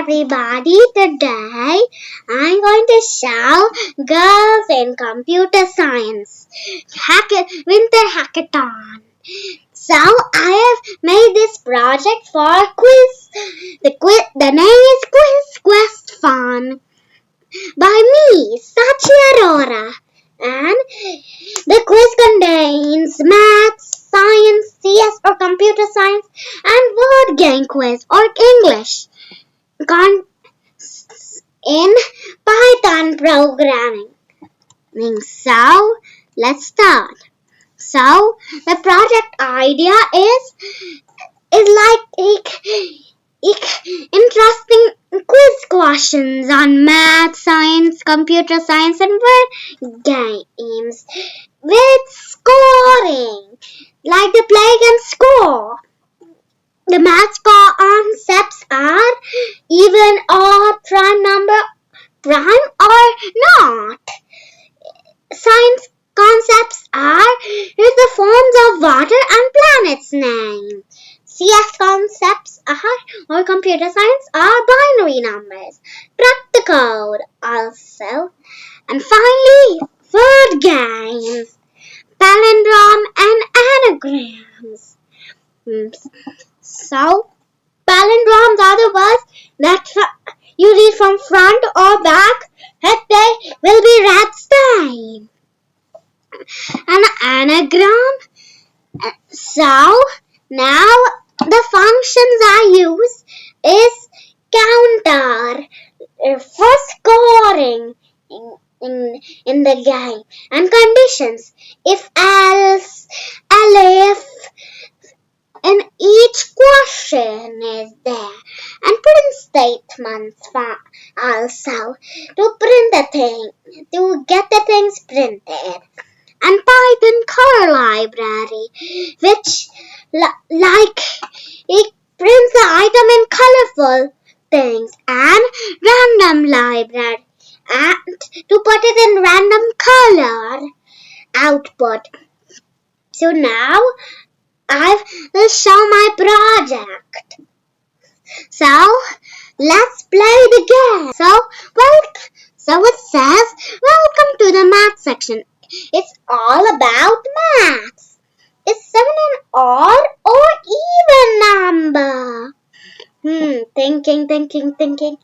everybody. Today I'm going to show Girls in Computer Science Winter Hackathon. So I have made this project for a quiz. The name is Quiz Quest Fun by me, Saachi. And the quiz contains maths, science, CS or computer science, and word game quiz or English in Python programming. So let's start. So the project idea is like interesting quiz questions on math, science, computer science, and word games with scoring, like the play can score. The math concepts are even, odd, prime or not. Science concepts are the forms of water and planets' name. CS concepts or computer science are binary numbers. Crack the code also. And finally, word games, palindrome and anagrams. So, palindromes are the words that you read from front or back, and they will be red style. An anagram. So, now the functions I use is counter for scoring in the game, and conditions, if else, elif, and each question is there, and print statements also to print the thing, to get the things printed. And Python color library, which it prints the item in colorful things, and random library, and to put it in random color output. So now I will show my project. So let's play the game. So it says, welcome to the math section. It's all about maths. Is 7 an odd or even number? Thinking.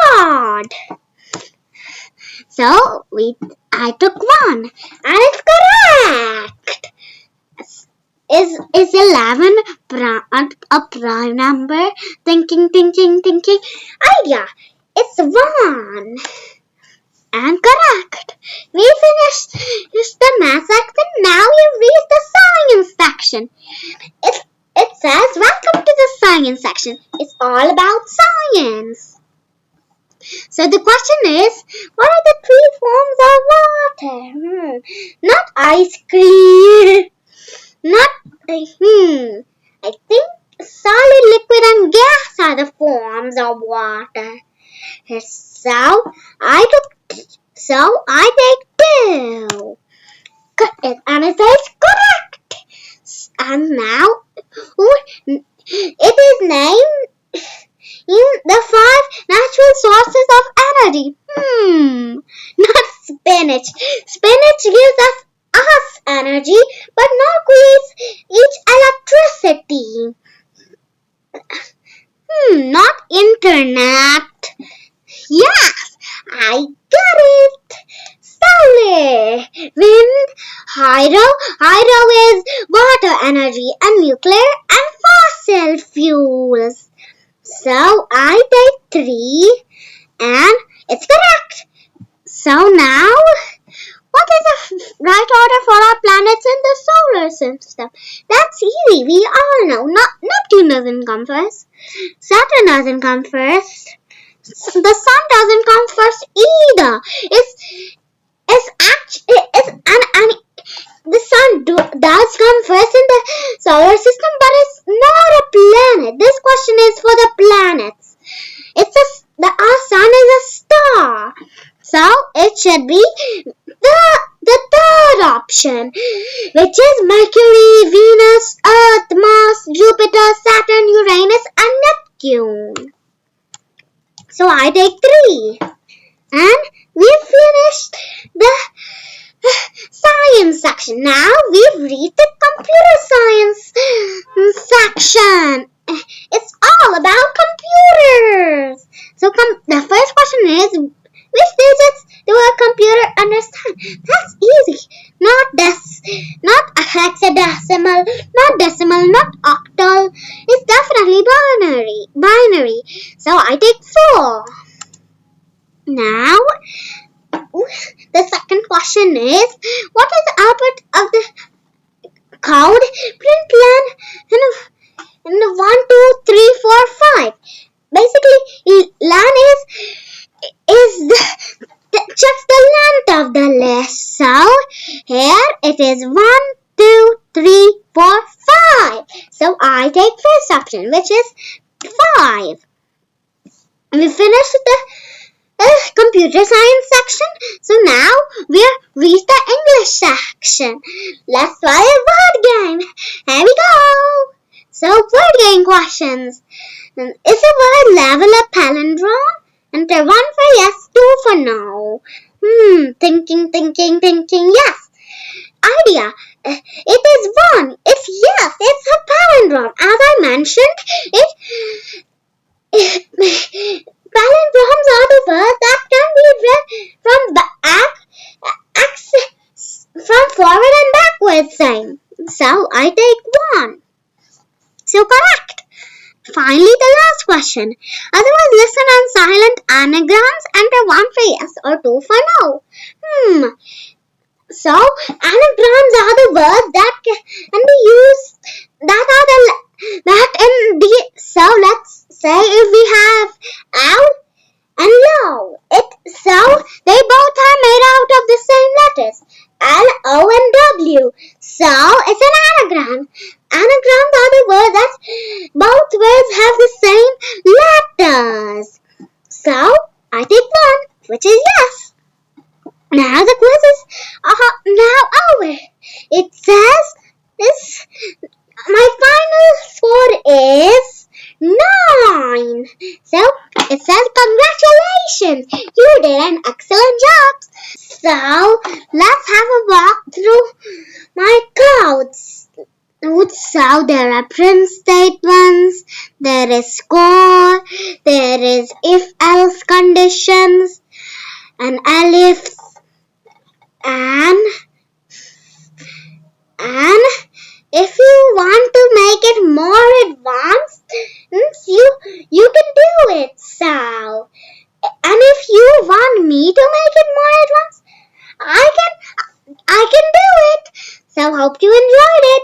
Odd. So I took 1, and it's correct. Is 11 a prime number? Thinking. Idea. It's 1. And correct. We finished the math section. Now you read the science section. It says, welcome to the science section. It's all about science. So the question is, what are the 3 forms of water? Not ice cream. I think solid, liquid, and gas are the forms of water. So I take 2. And it says correct. And now it is named in the 5 natural sources of energy. Not spinach. Spinach gives us energy, but not creates each electricity. Not internet. Yes, I got it. Solar, wind, hydro is water energy, and nuclear and fossil fuels. So I take 3, and it's correct. So now, what is the right order for our planets in the solar system? That's easy. We all know. Neptune doesn't come first. Saturn doesn't come first. The sun doesn't come first either. The sun does come first in the solar system, but it's not a planet. This question is for the planets. Our sun is a star, so it should be the third option, which is Mercury, Venus, Earth, Mars, Jupiter, Saturn, Uranus, and Neptune. So I take 3. And we finished the science section. Now we've reached the computer science section. It's all about computers. So the first question is, which digits do a computer understand? That's easy. Not hexadecimal, not decimal, not octal. It's definitely binary. So I take 4. Now, the second question is, what is the output of the code println in 1, 2, 3, 4, 5? Basically, LAN is just the length of the list. So here it is 1, 2, 3, 4, 5. So I take first option, which is 5. We finished the computer science section. So now we've reached the English section. Let's play a word game. Here we go. So word game questions. Is a word level a palindrome? Enter 1 for yes, 2 for no. Thinking. Yes. Idea. It is 1. If yes, it's a palindrome. As I mentioned, palindromes are the words that can be read from forward and backward side. So I take 1. So correct. Finally, the last question. Otherwise, listen and silent anagrams. Enter 1 for yes or 2 for no. So anagrams are the words that can be used. So let's say if we have ow and low. So they both are made out of the same letters, L, O, and W. So it's an anagram. Anagrams are the words that both words have the same letters. So I take 1, which is yes. Now the quiz is now over. It says my final score is 9. So it says congratulations, you did an excellent job. So let's have a walk through my codes. So there are print statements, there is score, there is if-else conditions, and ellipse, and if you want to make it more advanced, you can do it. So, and if you want me to make it more advanced, I can do it. So hope you enjoyed it.